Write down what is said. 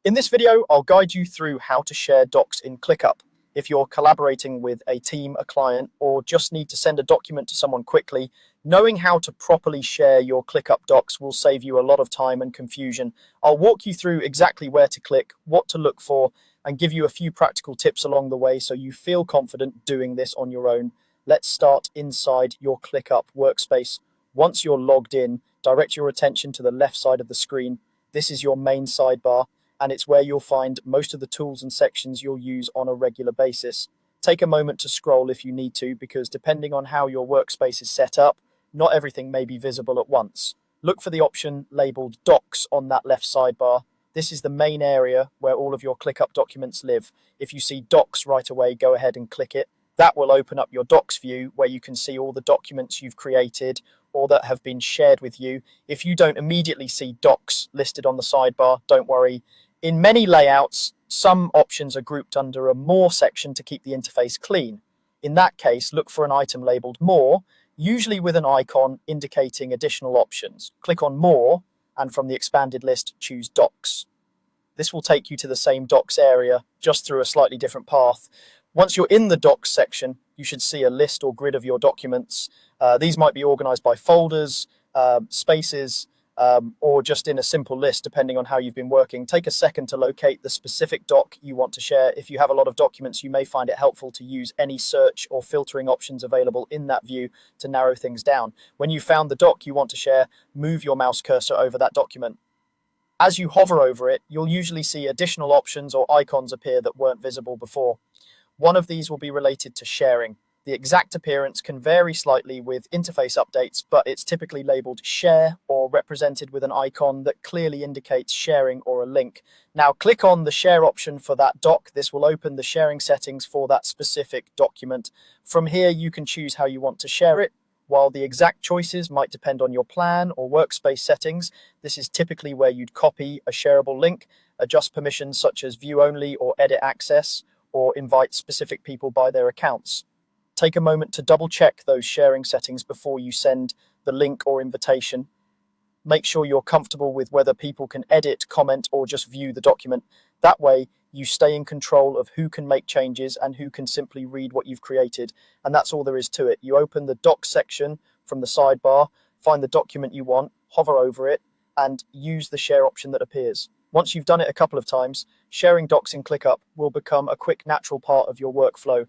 In this video, I'll guide you through how to share docs in ClickUp. If you're collaborating with a team, a client, or just need to send a document to someone quickly, knowing how to properly share your ClickUp docs will save you a lot of time and confusion. I'll walk you through exactly where to click, what to look for, and give you a few practical tips along the way so you feel confident doing this on your own. Let's start inside your ClickUp workspace. Once you're logged in, direct your attention to the left side of the screen. This is your main sidebar, and it's where you'll find most of the tools and sections you'll use on a regular basis. Take a moment to scroll if you need to, because depending on how your workspace is set up, not everything may be visible at once. Look for the option labeled Docs on that left sidebar. This is the main area where all of your ClickUp documents live. If you see Docs right away, go ahead and click it. That will open up your Docs view where you can see all the documents you've created or that have been shared with you. If you don't immediately see Docs listed on the sidebar, don't worry. In many layouts, some options are grouped under a More section to keep the interface clean. In that case, look for an item labeled More, usually with an icon indicating additional options. Click on More, and from the expanded list, choose Docs. This will take you to the same Docs area, just through a slightly different path. Once you're in the Docs section, you should see a list or grid of your documents. These might be organized by folders, spaces, or just in a simple list, depending on how you've been working. Take a second to locate the specific doc you want to share. If you have a lot of documents, you may find it helpful to use any search or filtering options available in that view to narrow things down. When you've found the doc you want to share, move your mouse cursor over that document. As you hover over it, you'll usually see additional options or icons appear that weren't visible before. One of these will be related to sharing. The exact appearance can vary slightly with interface updates, but it's typically labeled Share or represented with an icon that clearly indicates sharing or a link. Now click on the Share option for that doc. This will open the sharing settings for that specific document. From here, you can choose how you want to share it. While the exact choices might depend on your plan or workspace settings, this is typically where you'd copy a shareable link, adjust permissions such as view only or edit access, or invite specific people by their accounts. Take a moment to double check those sharing settings before you send the link or invitation. Make sure you're comfortable with whether people can edit, comment, or just view the document. That way, you stay in control of who can make changes and who can simply read what you've created. And that's all there is to it. You open the Docs section from the sidebar, find the document you want, hover over it, and use the share option that appears. Once you've done it a couple of times, sharing docs in ClickUp will become a quick, natural part of your workflow.